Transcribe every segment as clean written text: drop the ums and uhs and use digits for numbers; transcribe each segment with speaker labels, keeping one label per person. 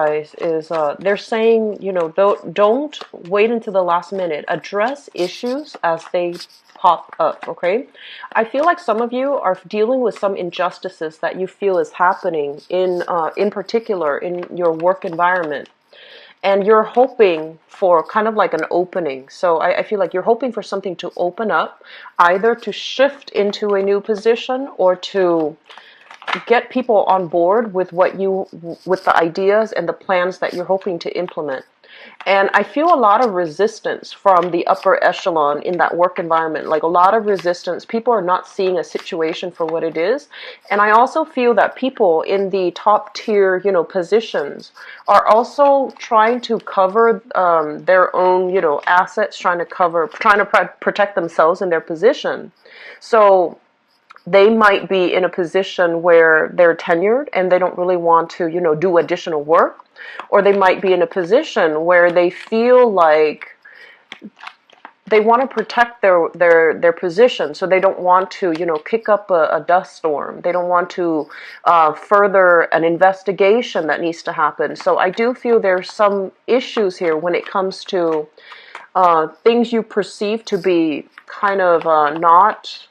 Speaker 1: guys, is they're saying, don't wait until the last minute. Address issues as they pop up, okay? I feel like some of you are dealing with some injustices that you feel is happening in particular in your work environment. And you're hoping for kind of like an opening. So I feel like you're hoping for something to open up, either to shift into a new position or to get people on board with with the ideas and the plans that you're hoping to implement. And I feel a lot of resistance from the upper echelon in that work environment, like a lot of resistance. People are not seeing a situation for what it is. And I also feel that people in the top tier, positions are also trying to cover their own, assets, trying to protect themselves in their position. So they might be in a position where they're tenured and they don't really want to, do additional work, or they might be in a position where they feel like they want to protect their position, so they don't want to, kick up a dust storm. They don't want to further an investigation that needs to happen. So I do feel there's some issues here when it comes to things you perceive to be kind of not.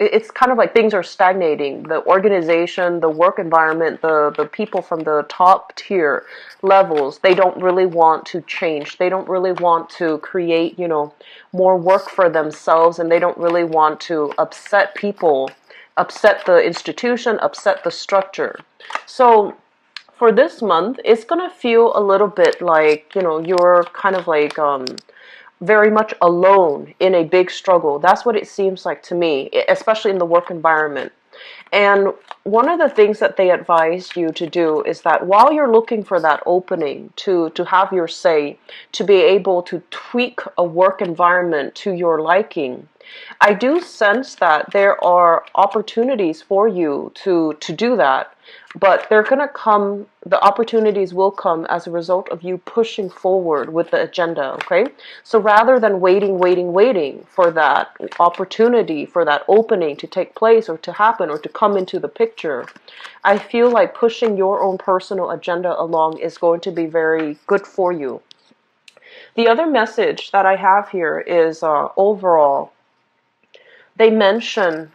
Speaker 1: It's kind of like things are stagnating. The organization, the work environment, the people from the top tier levels, they don't really want to change. They don't really want to create, more work for themselves, and they don't really want to upset people, upset the institution, upset the structure. So for this month, it's going to feel a little bit like, you're kind of like very much alone in a big struggle. That's what it seems like to me, especially in the work environment. And one of the things that they advise you to do is that while you're looking for that opening to have your say, to be able to tweak a work environment to your liking, I do sense that there are opportunities for you to do that. But they're going to come, the opportunities will come as a result of you pushing forward with the agenda, okay? So rather than waiting for that opportunity, for that opening to take place or to happen or to come into the picture, I feel like pushing your own personal agenda along is going to be very good for you. The other message that I have here is overall, they mention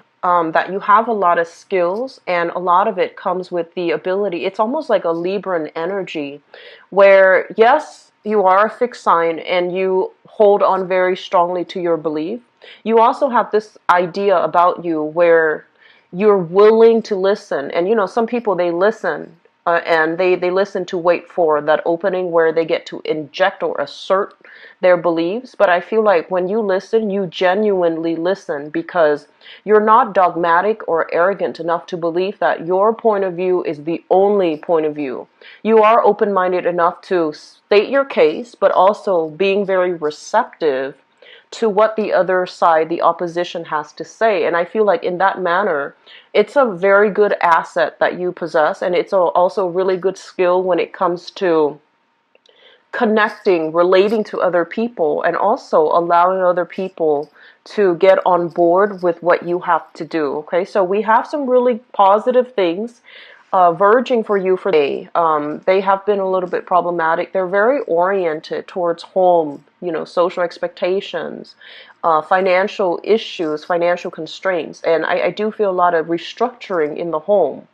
Speaker 1: that you have a lot of skills, and a lot of it comes with the ability. It's almost like a Libran energy where, yes, you are a fixed sign and you hold on very strongly to your belief. You also have this idea about you where you're willing to listen. And, some people, they listen and they listen to wait for that opening where they get to inject or assert their beliefs. But I feel like when you listen, you genuinely listen because you're not dogmatic or arrogant enough to believe that your point of view is the only point of view. You are open-minded enough to state your case, but also being very receptive to what the other side, the opposition, has to say. And I feel like in that manner, it's a very good asset that you possess, and it's also a really good skill when it comes to connecting, relating to other people, and also allowing other people to get on board with what you have to do. Okay, so we have some really positive things verging for you for the day. They have been a little bit problematic. They're very oriented towards home, social expectations, financial issues, financial constraints, and I do feel a lot of restructuring in the home.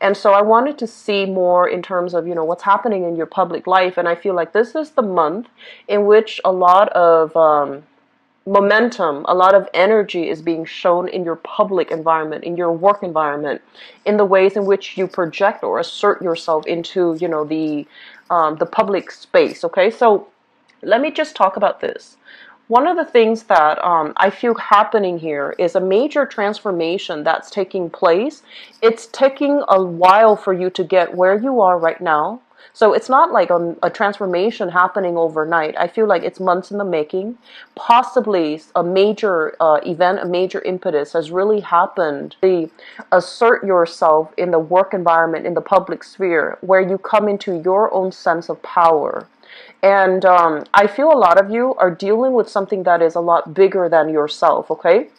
Speaker 1: And so I wanted to see more in terms of, what's happening in your public life. And I feel like this is the month in which a lot of momentum, a lot of energy is being shown in your public environment, in your work environment, in the ways in which you project or assert yourself into, the public space. Okay, so let me just talk about this. One of the things that I feel happening here is a major transformation that's taking place. It's taking a while for you to get where you are right now. So it's not like a transformation happening overnight. I feel like it's months in the making. Possibly a major event, a major impetus has really happened. Assert yourself in the work environment, in the public sphere, where you come into your own sense of power. And I feel a lot of you are dealing with something that is a lot bigger than yourself, okay?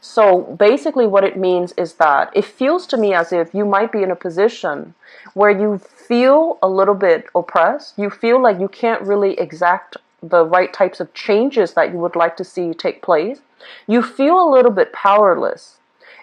Speaker 1: So basically what it means is that it feels to me as if you might be in a position where you feel a little bit oppressed. You feel like you can't really exact the right types of changes that you would like to see take place. You feel a little bit powerless.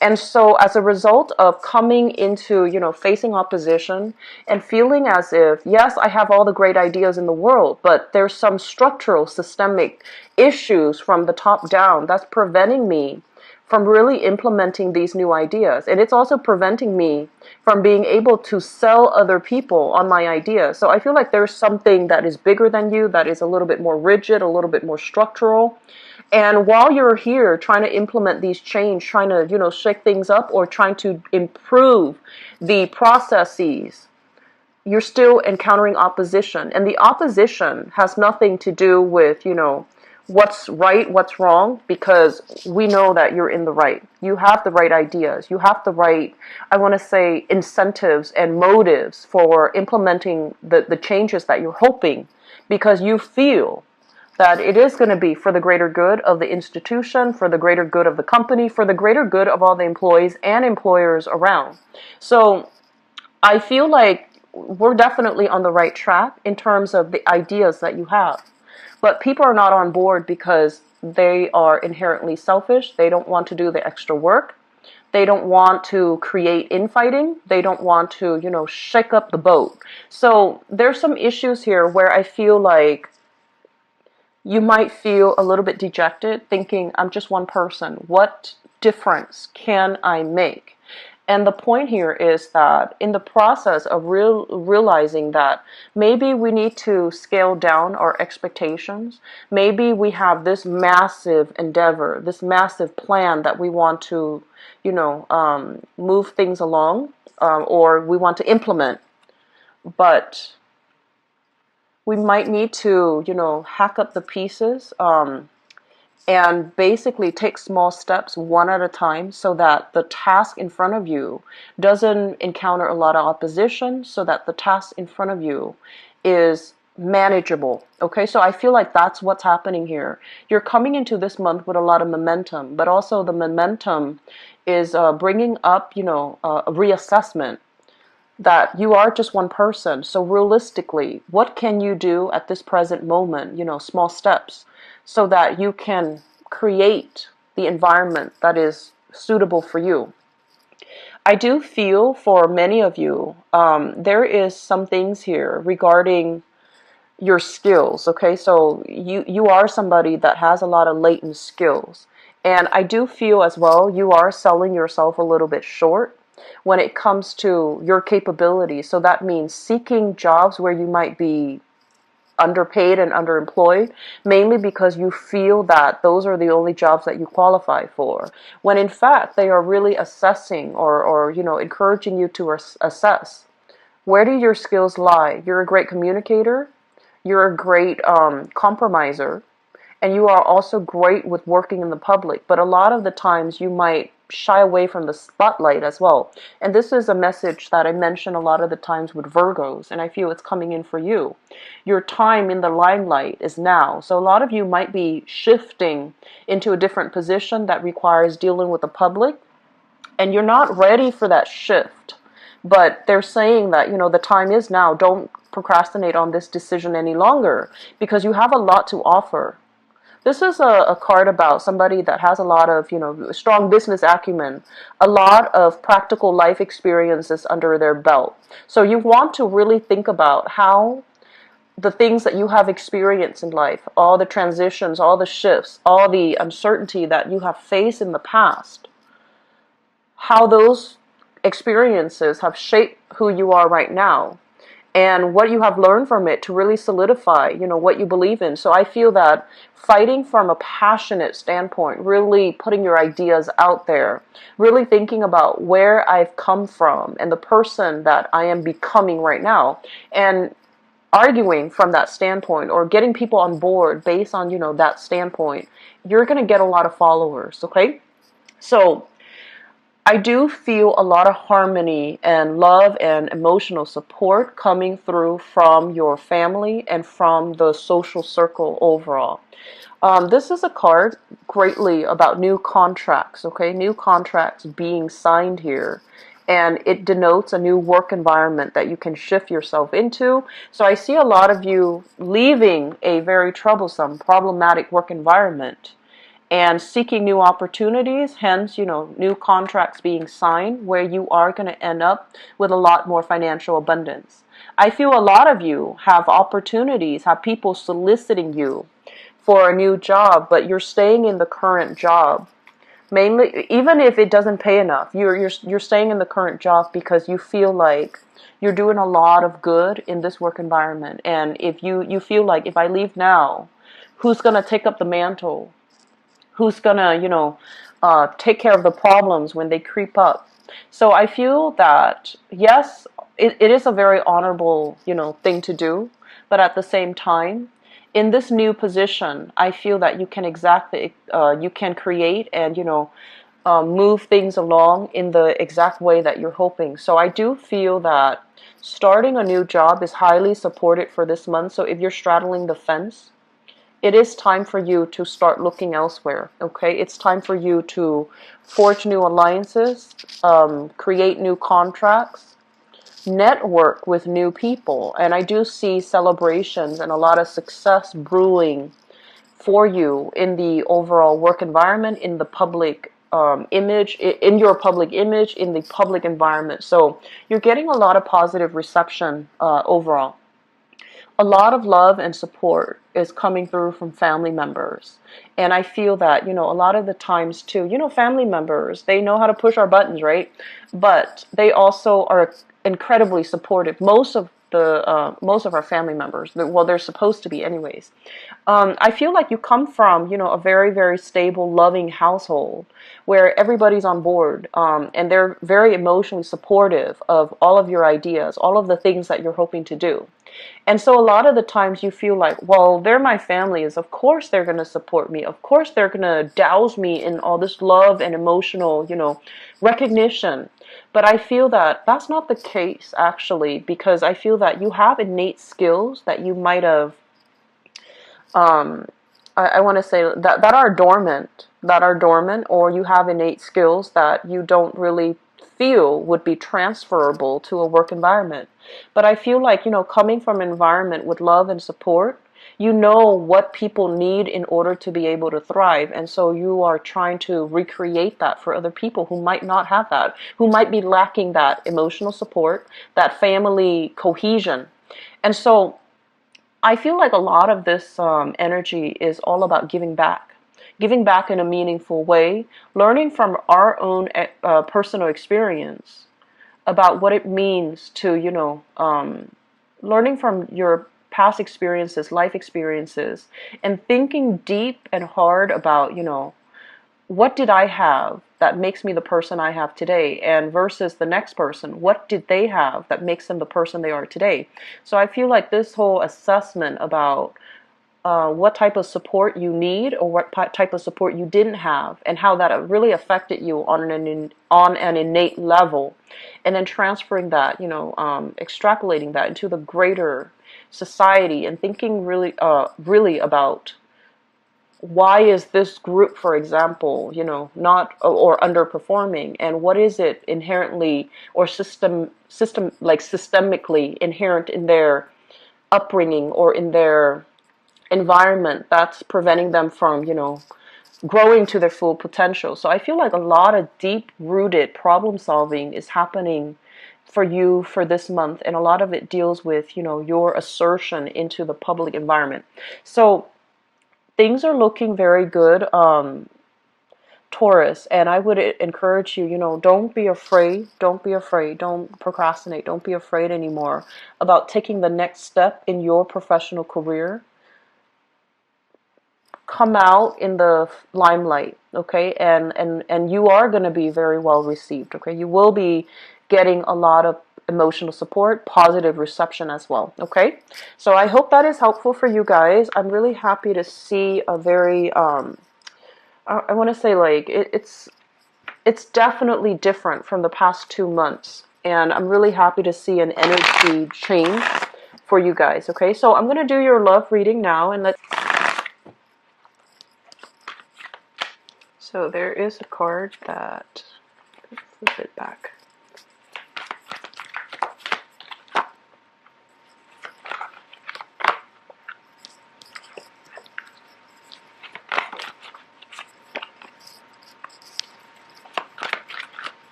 Speaker 1: And so as a result of coming into, facing opposition and feeling as if, yes, I have all the great ideas in the world, but there's some structural, systemic issues from the top down that's preventing me from really implementing these new ideas. And it's also preventing me from being able to sell other people on my ideas. So I feel like there's something that is bigger than you, that is a little bit more rigid, a little bit more structural. And while you're here trying to implement these change, trying to, shake things up or trying to improve the processes, you're still encountering opposition. And the opposition has nothing to do with, what's right, what's wrong, because we know that you're in the right. You have the right ideas. You have the right, I want to say, incentives and motives for implementing the changes that you're hoping, because you feel that it is going to be for the greater good of the institution, for the greater good of the company, for the greater good of all the employees and employers around. So I feel like we're definitely on the right track in terms of the ideas that you have. But people are not on board because they are inherently selfish. They don't want to do the extra work. They don't want to create infighting. They don't want to, shake up the boat. So there's some issues here where I feel like you might feel a little bit dejected, thinking, I'm just one person. What difference can I make? And the point here is that in the process of realizing that maybe we need to scale down our expectations, maybe we have this massive endeavor, this massive plan that we want to, move things along, or we want to implement, but we might need to, hack up the pieces, and basically take small steps one at a time so that the task in front of you doesn't encounter a lot of opposition, so that the task in front of you is manageable. Okay, so I feel like that's what's happening here. You're coming into this month with a lot of momentum, but also the momentum is bringing up, a reassessment that you are just one person. So realistically, what can you do at this present moment, small steps, so that you can create the environment that is suitable for you. I do feel for many of you, there is some things here regarding your skills, okay? So you are somebody that has a lot of latent skills. And I do feel as well, you are selling yourself a little bit short when it comes to your capabilities. So that means seeking jobs where you might be underpaid and underemployed, mainly because you feel that those are the only jobs that you qualify for, when in fact they are really assessing or encouraging you to assess, where do your skills lie? You're a great communicator, you're a great compromiser, and you are also great with working in the public, but a lot of the times you might shy away from the spotlight as well. And this is a message that I mention a lot of the times with Virgos, and I feel it's coming in for you. Your time in the limelight is now. So a lot of you might be shifting into a different position that requires dealing with the public, and you're not ready for that shift. But they're saying that, the time is now. Don't procrastinate on this decision any longer, because you have a lot to offer. This is a card about somebody that has a lot of, strong business acumen, a lot of practical life experiences under their belt. So you want to really think about how the things that you have experienced in life, all the transitions, all the shifts, all the uncertainty that you have faced in the past, how those experiences have shaped who you are right now, and what you have learned from it to really solidify, what you believe in. So I feel that fighting from a passionate standpoint, really putting your ideas out there, really thinking about where I've come from and the person that I am becoming right now, and arguing from that standpoint, or getting people on board based on, that standpoint, you're going to get a lot of followers, okay? So I do feel a lot of harmony and love and emotional support coming through from your family and from the social circle overall. This is a card greatly about new contracts, okay? New contracts being signed here. And it denotes a new work environment that you can shift yourself into. So I see a lot of you leaving a very troublesome, problematic work environment and seeking new opportunities, hence, new contracts being signed where you are going to end up with a lot more financial abundance. I feel a lot of you have opportunities, have people soliciting you for a new job, but you're staying in the current job. Mainly, even if it doesn't pay enough, you're staying in the current job because you feel like you're doing a lot of good in this work environment. And if you feel like, if I leave now, who's going to take up the mantle? Who's gonna, take care of the problems when they creep up? So I feel that, yes, it is a very honorable, thing to do, but at the same time, in this new position, I feel that you can create and, move things along in the exact way that you're hoping. So I do feel that starting a new job is highly supported for this month. So if you're straddling the fence, it is time for you to start looking elsewhere, okay? It's time for you to forge new alliances, create new contracts, network with new people. And I do see celebrations and a lot of success brewing for you in the overall work environment, in the public image, in your public image, in the public environment. So you're getting a lot of positive reception overall. A lot of love and support is coming through from family members. And I feel that, a lot of the times too, family members, they know how to push our buttons, right? But they also are incredibly supportive. Most of our family members, well, they're supposed to be anyways. I feel like you come from, a very, very stable, loving household where everybody's on board, and they're very emotionally supportive of all of your ideas, all of the things that you're hoping to do. And so a lot of the times you feel like, well, they're my family, is of course they're going to support me. Of course they're going to douse me in all this love and emotional, recognition. But I feel that that's not the case, actually, because I feel that you have innate skills that you might have, I want to say that are dormant, or you have innate skills that you don't really feel would be transferable to a work environment. But I feel like, coming from an environment with love and support, you know what people need in order to be able to thrive. And so you are trying to recreate that for other people who might not have that, who might be lacking that emotional support, that family cohesion. And so I feel like a lot of this energy is all about giving back in a meaningful way, learning from our own personal experience about what it means to, learning from your past experiences, life experiences, and thinking deep and hard about, what did I have that makes me the person I have today? And versus the next person, what did they have that makes them the person they are today? So I feel like this whole assessment about what type of support you need or what type of support you didn't have and how that really affected you on an innate level, and then transferring that, extrapolating that into the greater society and thinking really about why is this group, for example, not or underperforming, and what is it inherently or systemically inherent in their upbringing or in their environment that's preventing them from, growing to their full potential. So I feel like a lot of deep-rooted problem solving is happening for you for this month, and a lot of it deals with, your assertion into the public environment. So things are looking very good, Taurus, and I would encourage you, don't be afraid, don't procrastinate, don't be afraid anymore about taking the next step in your professional career. Come out in the limelight, okay? And you are going to be very well received, okay? You will be getting a lot of emotional support, positive reception as well, okay? So I hope that is helpful for you guys. I'm really happy to see a very, I want to say, like, it's it's definitely different from the past 2 months. And I'm really happy to see an energy change for you guys. Okay, so I'm going to do your love reading now. And let's. So there is a card that. Let's flip it back.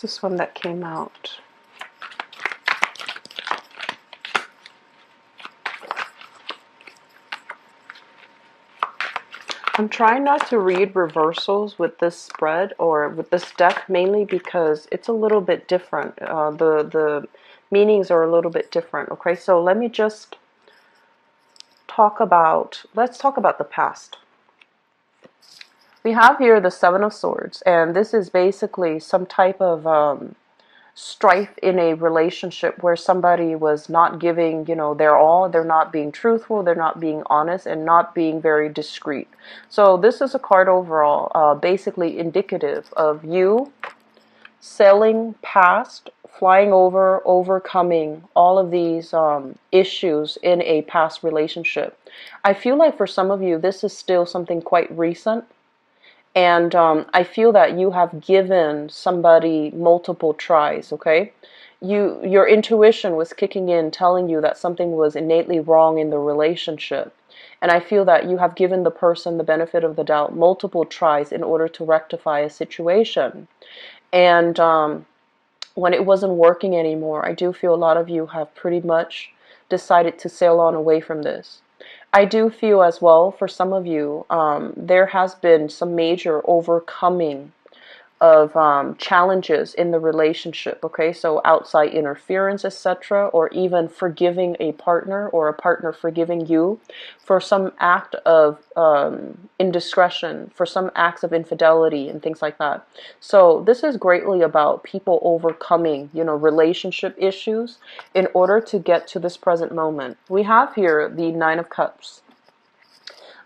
Speaker 1: This one that came out. I'm trying not to read reversals with this spread or with this deck, mainly because it's a little bit different. The meanings are a little bit different. Okay, so let me just let's talk about the past. We have here the Seven of Swords, and this is basically some type of strife in a relationship where somebody was not giving, their all. They're not being truthful, they're not being honest, and not being very discreet. So this is a card overall, basically indicative of you sailing past, flying over, overcoming all of these issues in a past relationship. I feel like for some of you, this is still something quite recent. And I feel that you have given somebody multiple tries, okay? Your intuition was kicking in, telling you that something was innately wrong in the relationship. And I feel that you have given the person the benefit of the doubt multiple tries in order to rectify a situation. And when it wasn't working anymore, I do feel a lot of you have pretty much decided to sail on away from this. I do feel as well, for some of you, there has been some major overcoming of challenges in the relationship, okay? So outside interference, etc., or even forgiving a partner or a partner forgiving you for some act of indiscretion, for some acts of infidelity and things like that. So this is greatly about people overcoming, relationship issues in order to get to this present moment. We have here the Nine of Cups.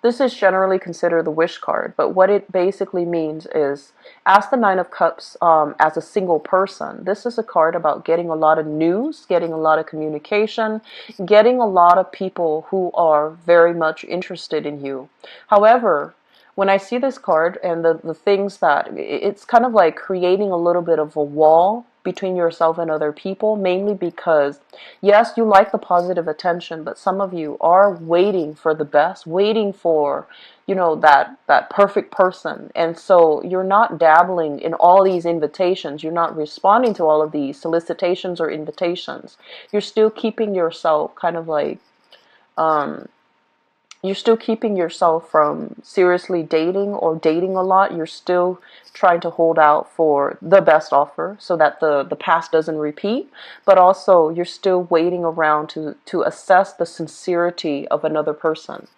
Speaker 1: This is generally considered the wish card, but what it basically means is, as the Nine of Cups, as a single person, this is a card about getting a lot of news, getting a lot of communication, getting a lot of people who are very much interested in you. However, when I see this card and the things that, it's kind of like creating a little bit of a wall between yourself and other people, mainly because, yes, you like the positive attention, but some of you are waiting for the best, waiting for, that perfect person. And so you're not dabbling in all these invitations. You're not responding to all of these solicitations or invitations. You're still keeping yourself kind of like, you're still keeping yourself from seriously dating or dating a lot. You're still trying to hold out for the best offer so that the past doesn't repeat. But also, you're still waiting around to assess the sincerity of another person.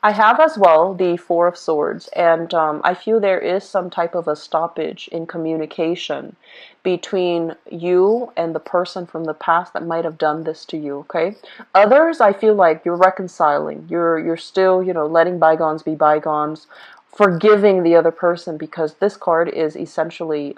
Speaker 1: I have as well the Four of Swords, and I feel there is some type of a stoppage in communication between you and the person from the past that might have done this to you, okay? Others, I feel like you're reconciling. You're still, letting bygones be bygones, forgiving the other person, because this card is essentially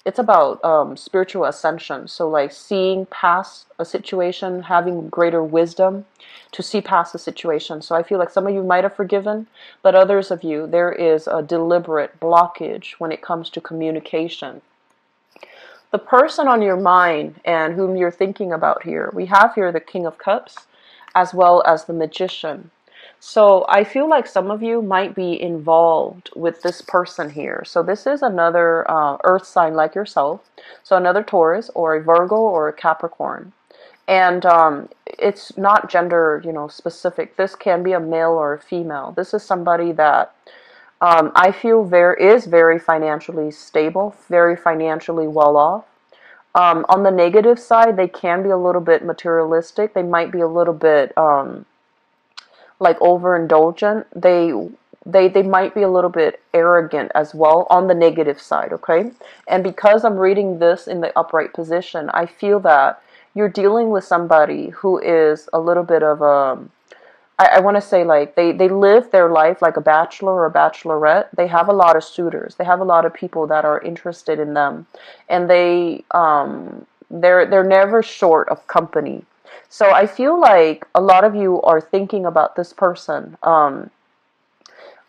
Speaker 1: it's about spiritual ascension. So like seeing past a situation, having greater wisdom to see past the situation. So I feel like some of you might have forgiven, but others of you, there is a deliberate blockage when it comes to communication. The person on your mind and whom you're thinking about here, we have here the King of Cups as well as the Magician. So I feel like some of you might be involved with this person here. So this is another earth sign like yourself. So another Taurus or a Virgo or a Capricorn. And it's not gender, specific. This can be a male or a female. This is somebody that I feel is very financially stable, very financially well off. On the negative side, they can be a little bit materialistic. They might be a little bit like overindulgent. They they might be a little bit arrogant as well on the negative side, okay? And because I'm reading this in the upright position, I feel that you're dealing with somebody who is a little bit of a, I want to say like they live their life like a bachelor or a bachelorette. They have a lot of suitors. They have a lot of people that are interested in them, and they're never short of company. So I feel like a lot of you are thinking about this person.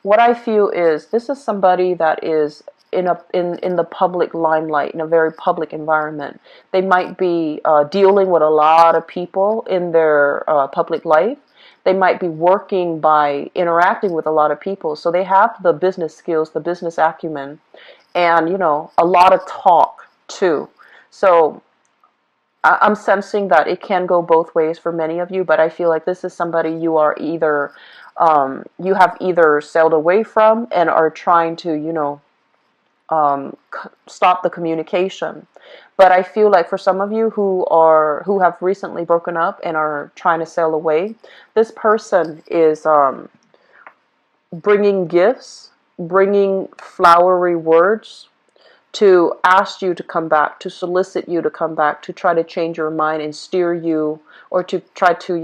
Speaker 1: What I feel is this is somebody that is in the public limelight, in a very public environment. They might be dealing with a lot of people in their public life. They might be working by interacting with a lot of people. So they have the business skills, the business acumen, and a lot of talk too. So I'm sensing that it can go both ways for many of you, but I feel like this is somebody you are either you have either sailed away from and are trying to stop the communication. But I feel like for some of you who have recently broken up and are trying to sail away, this person is bringing gifts, bringing flowery words to ask you to come back, to solicit you to come back, to try to change your mind and steer you, or to try to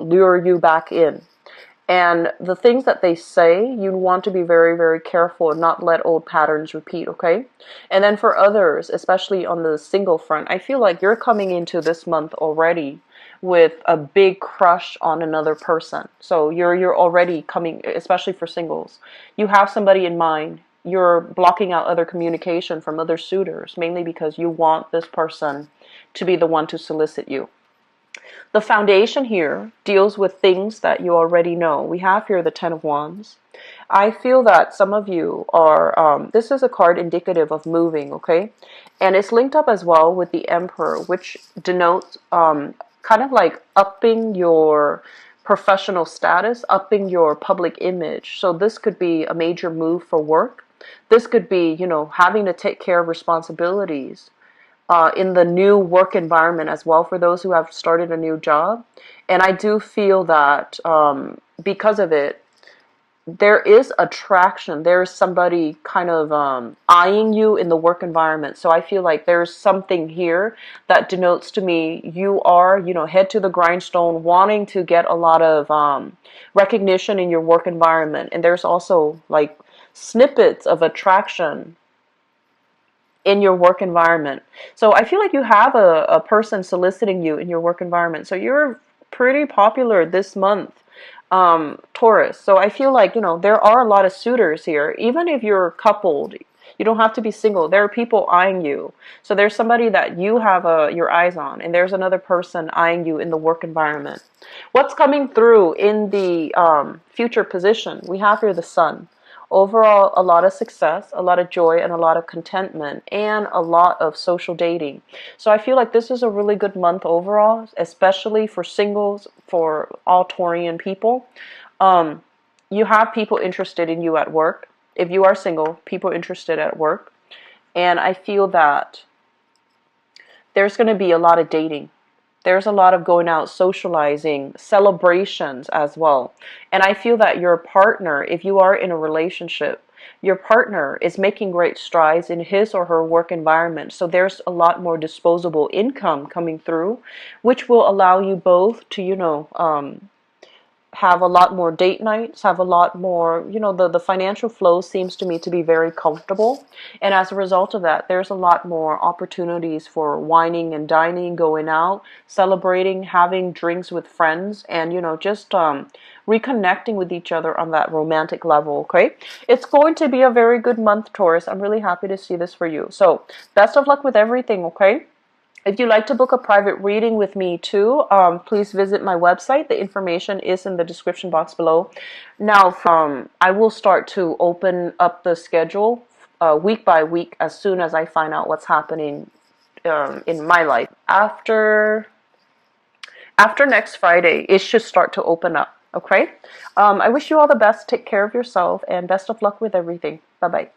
Speaker 1: lure you back in. And the things that they say, you want to be very, very careful and not let old patterns repeat, okay? And then for others, especially on the single front, I feel like you're coming into this month already with a big crush on another person. So you're already coming, especially for singles. You have somebody in mind. You're blocking out other communication from other suitors, mainly because you want this person to be the one to solicit you. The foundation here deals with things that you already know. We have here the Ten of Wands. I feel that some of you are, this is a card indicative of moving, okay? And it's linked up as well with the Emperor, which denotes kind of like upping your professional status, upping your public image. So this could be a major move for work. This could be, having to take care of responsibilities in the new work environment as well for those who have started a new job. And I do feel that because of it, there is attraction. There's somebody kind of eyeing you in the work environment. So I feel like there's something here that denotes to me you are, head to the grindstone, wanting to get a lot of recognition in your work environment. And there's also like snippets of attraction in your work environment. So I feel like you have a person soliciting you in your work environment. So you're pretty popular this month, Taurus. So I feel like, there are a lot of suitors here. Even if you're coupled, you don't have to be single. There are people eyeing you. So there's somebody that you have your eyes on, and there's another person eyeing you in the work environment. What's coming through in the future position? We have here the Sun. Overall, a lot of success, a lot of joy, and a lot of contentment, and a lot of social dating. So I feel like this is a really good month overall, especially for singles, for all Taurian people. You have people interested in you at work. If you are single, people interested at work. And I feel that there's going to be a lot of dating. There's a lot of going out, socializing, celebrations as well. And I feel that your partner, if you are in a relationship, your partner is making great strides in his or her work environment. So there's a lot more disposable income coming through, which will allow you both to, have a lot more date nights, have a lot more, the financial flow seems to me to be very comfortable. And as a result of that, there's a lot more opportunities for wining and dining, going out, celebrating, having drinks with friends, and, just reconnecting with each other on that romantic level, okay? It's going to be a very good month, Taurus. I'm really happy to see this for you. So best of luck with everything, okay? If you'd like to book a private reading with me too, please visit my website. The information is in the description box below. Now, I will start to open up the schedule week by week as soon as I find out what's happening in my life. After next Friday, it should start to open up, okay? I wish you all the best. Take care of yourself, and best of luck with everything. Bye-bye.